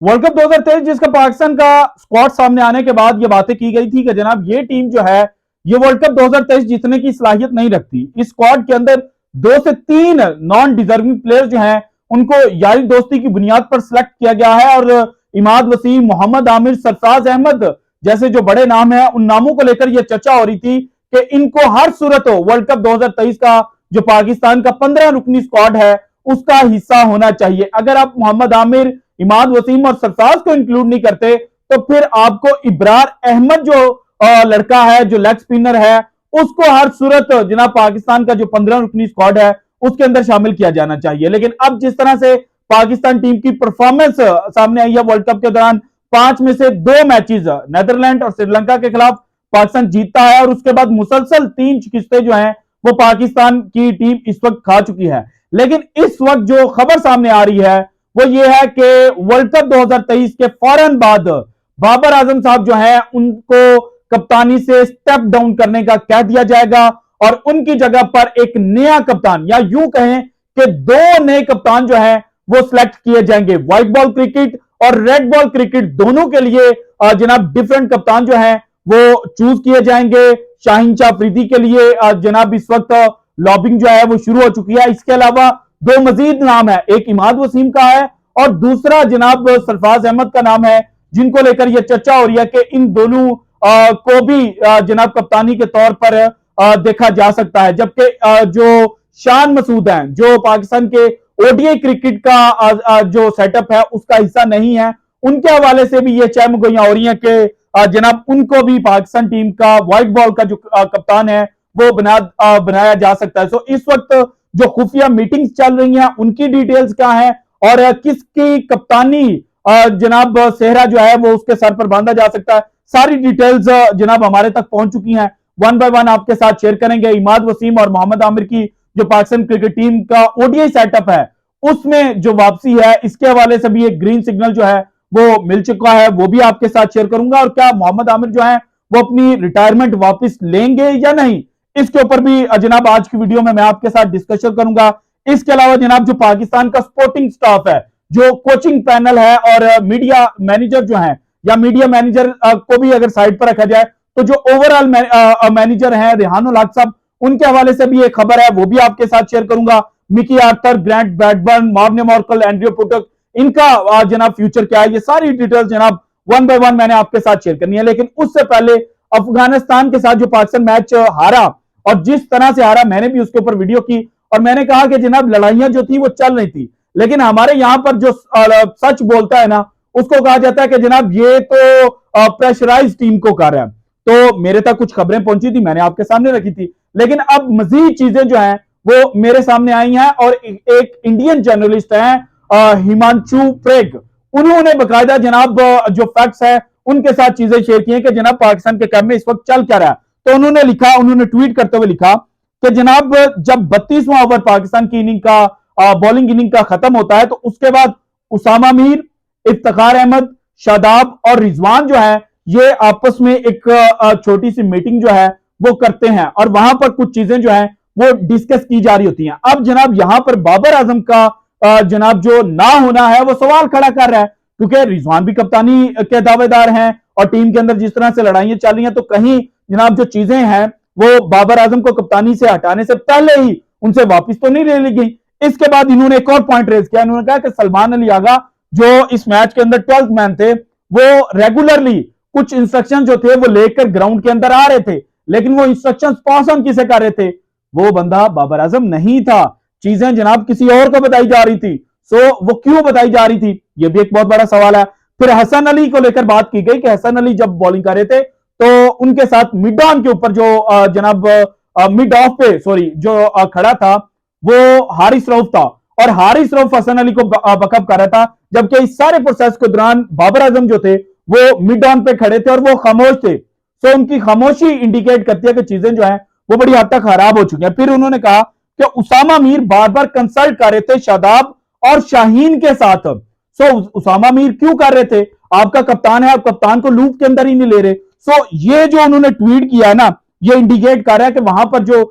World cup 2023 जिसका पाकिस्तान का squad सामने आने के बाद ये बातें की गई थी कि जनाब ये टीम जो है ये वर्ल्ड कप 2023 जीतने की सलाहियत नहीं रखती। इस स्क्वाड के अंदर 2 से 3 नॉन डिजर्विंग प्लेयर जो हैं उनको यारी दोस्ती की बुनियाद पर सिलेक्ट किया गया है और इमाद वसीम, मोहम्मद आमिर, सरफराज अहमद जैसे जो बड़े नाम हैं उन नामों को लेकर यह चर्चा हो रही थी कि इनको हर सूरत हो वर्ल्ड कप 2023 का जो पाकिस्तान का 15 रुकनी स्क्वाड है उसका हिस्सा होना चाहिए। अगर आप मोहम्मद आमिर, इमाद वसीम और सरफराज को इंक्लूड नहीं करते तो फिर आपको इब्रार अहमद जो लड़का है जो लेग स्पिनर है उसको हर सूरत जनाब पाकिस्तान का जो 15 रुकनी स्क्वाड है उसके अंदर शामिल किया जाना चाहिए। लेकिन अब जिस तरह से पाकिस्तान टीम की परफॉर्मेंस सामने आई है वर्ल्ड कप के दौरान 5 में से 2 मैचेस नेदरलैंड और श्रीलंका के खिलाफ पाकिस्तान जीतता है और उसके बाद मुसलसल 3 शिकस्तें जो हैं वो पाकिस्तान की टीम इस वक्त खा चुकी है। लेकिन इस वक्त जो खबर सामने आ रही है वो ये है कि वर्ल्ड कप 2023 के फौरन बाद बाबर आजम साहब जो है उनको कप्तानी से स्टेप डाउन करने का कह दिया जाएगा और उनकी जगह पर एक नया कप्तान या यूं कहें कि 2 नए कप्तान जो है वो सिलेक्ट किए जाएंगे। व्हाइट बॉल क्रिकेट और रेड बॉल क्रिकेट दोनों के लिए जनाब डिफरेंट कप्तान जो है वो चूज किए जाएंगे। शाहीन शाह अफरीदी के लिए जनाब इस वक्त लॉबिंग जो है वो शुरू हो चुकी है। इसके अलावा 2 मजीद नाम है, एक इमाद वसीम का है और दूसरा जनाब सरफराज अहमद का नाम है जिनको लेकर यह चर्चा हो रही है कि इन दोनों को भी जनाब कप्तानी के तौर पर देखा जा सकता है। जबकि जो शान मसूद हैं जो पाकिस्तान के ओडीआई क्रिकेट का जो सेटअप है उसका हिस्सा नहीं है, उनके हवाले से भी ये चहमगोइयां हो रही हैं कि जनाब उनको भी पाकिस्तान टीम का व्हाइट बॉल का जो कप्तान है वो बनाया जा सकता है। सो इस वक्त जो खुफिया मीटिंग्स चल रही हैं उनकी डिटेल्स क्या है और किसकी कप्तानी जनाब सेहरा जो है वो उसके सर पर बांधा जा सकता है, सारी डिटेल्स जनाब हमारे तक पहुंच चुकी हैं। 1 बाय 1 आपके साथ शेयर करेंगे। इमाद वसीम और मोहम्मद आमिर की जो पाकिस्तान क्रिकेट टीम का ओडीआई सेटअप है उसमें जो वापसी है इसके हवाले से भी एक ग्रीन सिग्नल जो है वो मिल चुका है, वो भी आपके साथ शेयर करूंगा। और क्या मोहम्मद आमिर जो है वो अपनी रिटायरमेंट वापस लेंगे या नहीं, इसके ऊपर भी जनाब आज की वीडियो में मैं आपके साथ डिस्कशन करूंगा। इसके अलावा जनाब जो पाकिस्तान का सपोर्टिंग स्टाफ है, जो कोचिंग पैनल है और मीडिया मैनेजर जो है या मीडिया मैनेजर को भी अगर साइड पर रखा जाए तो जो ओवरऑल मैनेजर है रेहानुल हक साहब, उनके हवाले से भी एक खबर है वो भी आपके साथ शेयर करूंगा। मिकी आर्थर, ग्रांट ब्रैडबर्न, मार्ने मॉर्कल, एंड्रयू पुटक, इनका जनाब फ्यूचर क्या है, ये सारी डिटेल्स जनाब 1 बाय 1 मैंने आपके साथ शेयर करनी है। लेकिन उससे पहले अफगानिस्तान के साथ जो पाकिस्तान मैच हारा और जिस तरह से हारा मैंने भी उसके ऊपर वीडियो की और मैंने कहा कि जनाब लड़ाइयां जो थी वो चल रही थी, लेकिन हमारे यहां पर जो सच बोलता है ना उसको कहा जाता है कि जनाब ये तो प्रेशराइज टीम को कर रहा है। तो मेरे तक कुछ खबरें पहुंची थी, मैंने आपके सामने रखी थी, लेकिन अब मजीद चीजें जो हैं वो मेरे सामने आई हैं और एक इंडियन जर्नलिस्ट हैं हिमांशु प्रेग, उन्होंने बकायदा जनाब जो फैक्ट्स है उनके साथ चीजें शेयर की हैं कि जनाब पाकिस्तान के कैंप में इस वक्त चल क्या रहा है। तो उन्होंने लिखा, उन्होंने ट्वीट करते हुए लिखा कि जनाब जब 32वां ओवर पाकिस्तान की इनिंग का बॉलिंग इनिंग का खत्म होता है तो उसके बाद उसामा मीर, इफ्तिखार अहमद, शादाब और रिजवान जो है ये आपस में एक छोटी सी मीटिंग जो है वो करते हैं और वहां पर कुछ चीजें जो है वो डिस्कस की जा रही होती हैं। अब जनाब यहां पर बाबर आजम का जनाब जो ना होना है वो सवाल खड़ा कर रहा है क्योंकि रिजवान भी कप्तानी के दावेदार हैं और टीम के अंदर जिस तरह से लड़ाइयां चल रही हैं तो कहीं जनाब जो चीजें हैं वो बाबर आजम को कप्तानी से हटाने से पहले ही उनसे वापस तो नहीं ले ली गई। इसके बाद इन्होंने एक और पॉइंट रेज किया, इन्होंने कहा कि सलमान अली आगा जो इस मैच के अंदर 12th मैन थे वो रेगुलरली कुछ इंस्ट्रक्शन जो थे वो लेकर ग्राउंड के अंदर आ रहे थे, लेकिन वो इंस्ट्रक्शन पास ऑन किसे कर रहे थे, वो बंदा बाबर आजम नहीं था, चीजें जनाब किसी और को बताई जा रही थी। सो वो क्यों बताई जा रही थी, ये भी एक बहुत बड़ा सवाल है। फिर हसन अली को लेकर बात की गई कि हसन अली जब बॉलिंग कर रहे थे तो उनके साथ मिड ऑन के ऊपर जो जनाब मिड ऑफ पे सॉरी जो खड़ा था वो हारिस रऊफ था और हारिस रऊफ हसन अली को बकअप कर रहा था, जबकि इस सारे प्रोसेस के दौरान बाबर आजम जो थे वो मिड ऑन पे खड़े थे और वो खामोश थे। सो उनकी खामोशी इंडिकेट करती है कि चीजें जो है वो बड़ी हद तक खराब हो चुकी हैं। फिर उन्होंने कहा कि उसामा मीर बार बार कंसल्ट कर रहे थे शादाब और शाहीन के साथ। सो उसामा मीर क्यों कर रहे थे, आपका कप्तान है, आप कप्तान को लूप के अंदर ही नहीं ले रहे। सो ये जो उन्होंने ट्वीट किया है ना ये इंडिकेट कर रहा है कि वहां पर जो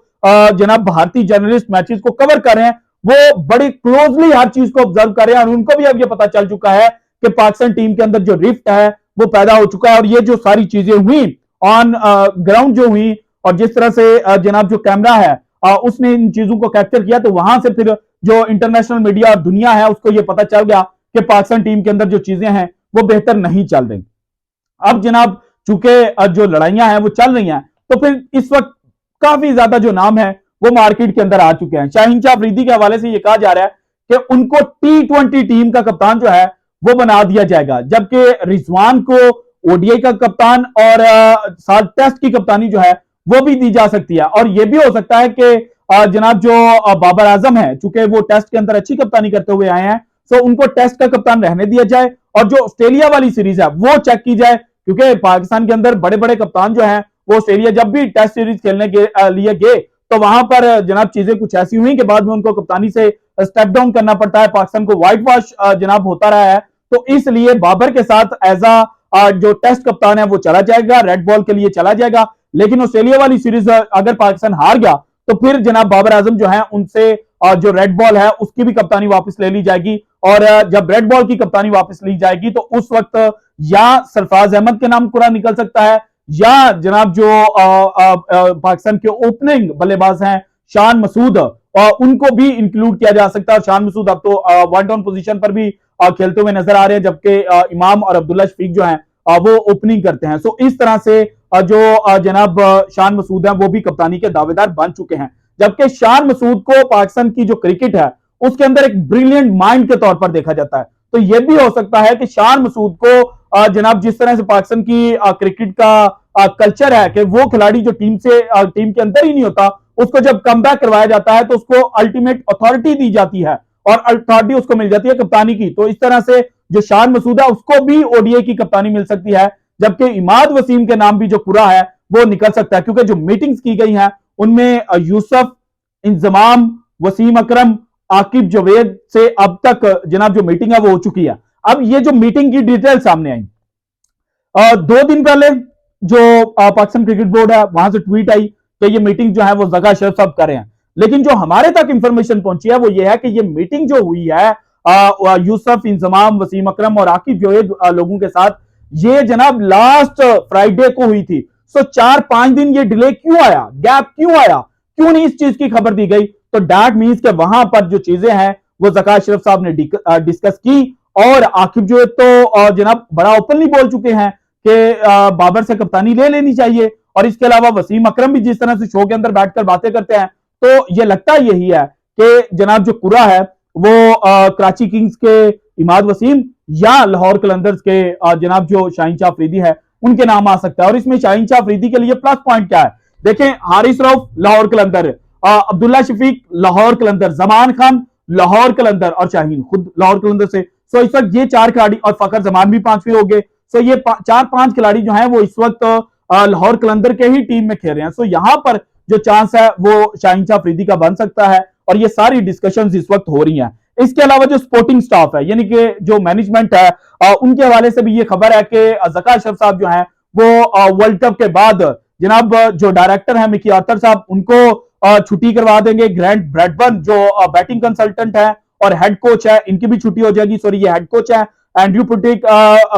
जनाब भारतीय जर्नलिस्ट मैचेस को कवर कर रहे हैं वो बड़ी क्लोजली हर चीज को ऑब्जर्व कर रहे हैं और उनको भी अब ये पता चल चुका है कि पाकिस्तान टीम के अंदर जो रिफ्ट है वो पैदा हो चुका है। और ये जो सारी चीजें हुई ऑन ग्राउंड जो हुई, और जिस तरह से जनाब जो कैमरा है उसने इन चीजों को कैप्चर किया, तो वहां से फिर जो इंटरनेशनल मीडिया और दुनिया है उसको ये पता चल गया कि पाकिस्तान टीम के अंदर जो चीजें हैं वो बेहतर नहीं चल रही। अब जनाब चूंकि जो लड़ाइयां हैं वो चल रही हैं, तो फिर इस वक्त काफी ज्यादा जो नाम है वो मार्केट के अंदर आ चुके हैं। शाहीन शाह अफरीदी के हवाले से ये कहा जा रहा है कि उनको T20 टीम का कप्तान जो है वो बना दिया जाएगा, जबकि रिजवान को ओडीआई का कप्तान और साथ टेस्ट की कप्तानी जो है वो भी दी जा सकती है। और यह भी हो सकता है कि जनाब जो बाबर आजम है, चूंकि वो टेस्ट के अंदर अच्छी कप्तानी करते हुए आए हैं, तो उनको टेस्ट का कप्तान रहने दिया जाए और जो ऑस्ट्रेलिया वाली सीरीज है वो चेक की जाए, क्योंकि पाकिस्तान के अंदर बड़े बड़े कप्तान जो हैं वो ऑस्ट्रेलिया जब भी टेस्ट सीरीज खेलने के लिए गए तो वहां पर जनाब चीजें कुछ ऐसी हुई कि बाद में उनको कप्तानी से स्टेप डाउन करना पड़ता है, पाकिस्तान को व्हाइट वॉश जनाब होता रहा है। तो इसलिए बाबर के साथ एज जो टेस्ट कप्तान है वो चला जाएगा, रेड बॉल के लिए चला जाएगा। लेकिन ऑस्ट्रेलिया वाली सीरीज अगर पाकिस्तान हार गया तो फिर जनाब बाबर आजम जो है उनसे जो रेड बॉल है उसकी भी कप्तानी वापस ले ली जाएगी। और जब रेड बॉल की कप्तानी वापस ली जाएगी तो उस वक्त या सरफराज अहमद के नाम कुरा निकल सकता है, या जनाब जो पाकिस्तान के ओपनिंग बल्लेबाज हैं शान मसूद, उनको भी इंक्लूड किया जा सकता है। और शान मसूद अब तो वन डाउन पोजीशन पर भी खेलते हुए नजर आ रहे हैं, जबकि इमाम और अब्दुल्ला शफीक जो हैं वो ओपनिंग करते हैं। सो इस तरह से जो जनाब शान मसूद हैं वो भी कप्तानी के दावेदार बन चुके हैं, जबकि शान मसूद को पाकिस्तान की जो क्रिकेट है उसके अंदर एक ब्रिलियंट माइंड के तौर पर देखा जाता है। तो यह भी हो सकता है कि शान मसूद को जनाब जिस तरह से पाकिस्तान की क्रिकेट का कल्चर है कि वो खिलाड़ी जो टीम के अंदर ही नहीं होता, उसको जब कम बैक करवाया जाता है तो उसको अल्टीमेट अथॉरिटी दी जाती है और अथॉरिटी उसको मिल जाती है कप्तानी की। तो इस तरह से जो शान मसूद है उसको भी ओडीआई की कप्तानी मिल सकती है, जबकि इमाद वसीम के नाम भी जो कुरा है वो निकल सकता है, क्योंकि जो मीटिंग्स की गई हैं उनमें यूसुफ, इंजमाम, वसीम अकरम, आकिब जवेद से अब तक जनाब जो मीटिंग है वो हो चुकी है। अब ये जो मीटिंग की डिटेल सामने आई, 2 दिन पहले जो पाकिस्तान क्रिकेट बोर्ड है वहां से ट्वीट आई कि ये मीटिंग जो है वो जका अशरफ साहब कर रहे हैं। लेकिन जो हमारे तक इंफॉर्मेशन पहुंची है वो ये है कि ये मीटिंग जो हुई है यूसुफ, इंजमाम, वसीम अकरम और आकिब जवेद लोगों के साथ, ये जनाब लास्ट फ्राइडे को हुई थी। सो 4-5 दिन ये डिले क्यों आया, गैप क्यों आया, क्यों नहीं इस चीज की खबर दी गई? तो दैट मींस के वहां पर जो चीजें हैं वो जका अशरफ साहब ने डिस्कस की, और आकिब जो तो जनाब बड़ा ओपनली बोल चुके हैं कि बाबर से कप्तानी ले लेनी चाहिए। और इसके अलावा वसीम अकरम भी जिस तरह से शो के अंदर बैठकर बातें करते हैं, तो ये लगता यही है कि जनाब जो कुरा है वो कराची किंग्स के इमाद वसीम या लाहौर कलंदर्स के जनाब जो शाहीन शाह अफरीदी है उनके नाम आ सकता है। और इसमें शाहीन शाह अफरीदी के लिए प्लस पॉइंट क्या है? देखें, हारिस रऊफ लाहौर कलंदर, अब्दुल्ला शफीक लाहौर कलंदर, जमान खान लाहौर कलंदर और शाहीन खुद लाहौर कलंदर से। सो इस वक्त ये 4 खिलाड़ी, और फकर जमान भी 5वें हो गए। सो ये 4-5 खिलाड़ी जो हैं वो इस वक्त लाहौर कलंदर के ही टीम में खेल रहे हैं। सो यहां पर जो चांस है वो शाहीन शाह अफरीदी का बन सकता है, और ये सारी डिस्कशंस इस वक्त हो रही हैं। इसके अलावा जो स्पोर्टिंग स्टाफ है यानी कि जो मैनेजमेंट है उनके हवाले से भी ये खबर है कि जका अशरफ साहब जो हैं वो वर्ल्ड कप के बाद जनाब जो डायरेक्टर है मिकी आर्थर साहब उनको छुट्टी करवा देंगे। ग्रैंट ब्रैडबर्न जो बैटिंग कंसल्टेंट है और हेड कोच है, इनकी भी छुट्टी हो जाएगी। सॉरी, ये हेड कोच है। एंड्रयू पुटिक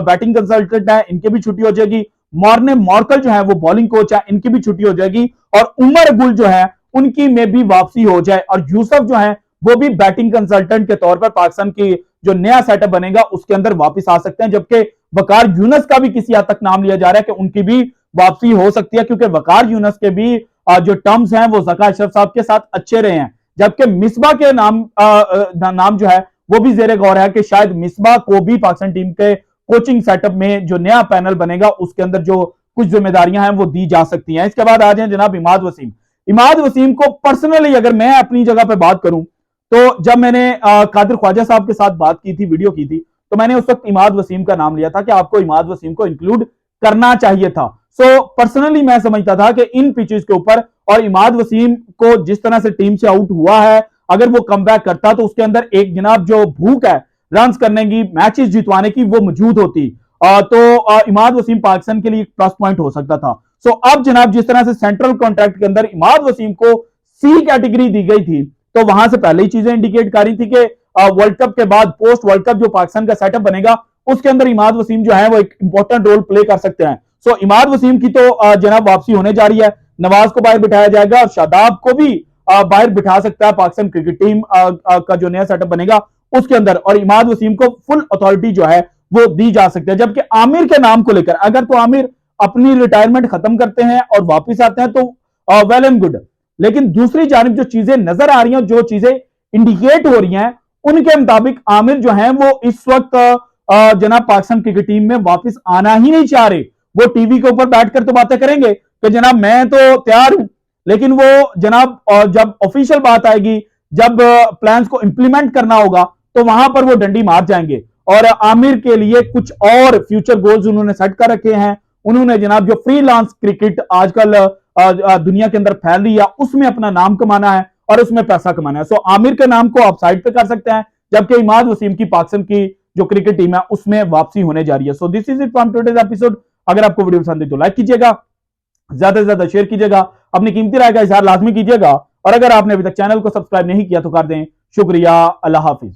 बैटिंग कंसल्टेंट है, इनकी भी छुट्टी हो जाएगी। मॉर्ने मॉर्कल जो है वो बॉलिंग कोच है, इनकी भी छुट्टी हो जाएगी। और उमर गुल जो है उनकी में भी वापसी हो जाए, और यूसुफ जो है वो भी बैटिंग कंसल्टेंट के तौर पर पाकिस्तान की जो नया सेटअप बनेगा उसके अंदर वापस आ सकते हैं। जबकि वकार यूनस का भी किसी हद तक नाम लिया जा रहा है कि उनकी भी वापसी हो सकती है, क्योंकि वकार यूनस के भी जो टर्म्स हैं वो जका अशरफ साहब के साथ अच्छे रहे हैं। जबकि मिसबा के नाम जो है वो भी जेरे गौर है कि शायद मिसबा को भी पाकिस्तान टीम के कोचिंग सेटअप में जो नया पैनल बनेगा उसके अंदर जो कुछ जिम्मेदारियां हैं वो दी जा सकती हैं। इसके बाद आ जाए जनाब इमाद वसीम। इमाद वसीम को पर्सनली अगर मैं अपनी जगह पर बात करूं तो जब मैंने कादिर ख्वाजा साहब के साथ बात की थी, वीडियो की थी, तो मैंने उस वक्त इमाद वसीम का नाम लिया था कि आपको इमाद वसीम को इंक्लूड करना चाहिए था। सो पर्सनली मैं समझता था कि इन पिचेस के ऊपर और इमाद वसीम को जिस तरह से टीम से आउट हुआ है, अगर वो कम बैक करता तो उसके अंदर एक जनाब जो भूख है रन करने की, मैचेस जितवाने की, वो मौजूद होती। तो इमाद वसीम पाकिस्तान के लिए प्लस पॉइंट हो सकता था। सो अब जनाब जिस तरह से सेंट्रल कॉन्ट्रैक्ट के अंदर इमाद वसीम को सी कैटेगरी दी गई थी, तो वहां से पहले ही चीजें इंडिकेट कर रही थी कि वर्ल्ड कप के बाद, पोस्ट वर्ल्ड कप जो पाकिस्तान का सेटअप बनेगा उसके अंदर इमाद वसीम जो है वो एक इंपॉर्टेंट रोल प्ले कर सकते हैं। सो इमाद वसीम की तो जनाब वापसी होने जा रही है, नवाज को बाहर बिठाया जाएगा और शादाब को भी बाहर बिठा सकता है पाकिस्तान क्रिकेट टीम का जो नया सेटअप बनेगा उसके अंदर, और इमाद वसीम को फुल अथॉरिटी जो है वो दी जा सकती है। जबकि आमिर के नाम को लेकर अगर तो आमिर अपनी रिटायरमेंट खत्म करते हैं और वापिस आते हैं तो वेल एंड गुड, लेकिन दूसरी जानिब जो चीजें नजर आ रही हैं, जो चीजें इंडिकेट हो रही हैं, उनके मुताबिक आमिर जो है वो इस वक्त जनाब पाकिस्तान क्रिकेट टीम में वापस आना ही नहीं चाह रहे। वो टीवी के ऊपर बैठकर तो बातें करेंगे कि जनाब मैं तो तैयार हूं, लेकिन वो जनाब जब ऑफिशियल बात आएगी, जब प्लान्स को इंप्लीमेंट करना होगा, तो वहां पर वो डंडी मार जाएंगे। और आमिर के लिए कुछ और फ्यूचर गोल्स उन्होंने सेट कर रखे हैं। उन्होंने जनाब जो फ्रीलांस क्रिकेट आजकल दुनिया के अंदर फैल रही है उसमें अपना नाम कमाना है और उसमें पैसा कमाना है। सो आमिर के नाम को आप साइड पे कर सकते हैं, जबकि इमाद वसीम की पाकिस्तान की जो क्रिकेट टीम है उसमें वापसी होने जा रही है। So this is it from today's episode. अगर आपको वीडियो पसंद है तो लाइक कीजिएगा, ज्यादा से ज्यादा शेयर कीजिएगा, अपनी कीमती राय का इजहार लाजमी कीजिएगा, और अगर आपने अभी तक चैनल को सब्सक्राइब नहीं किया तो कर दें। शुक्रिया, अल्लाह हाफिज।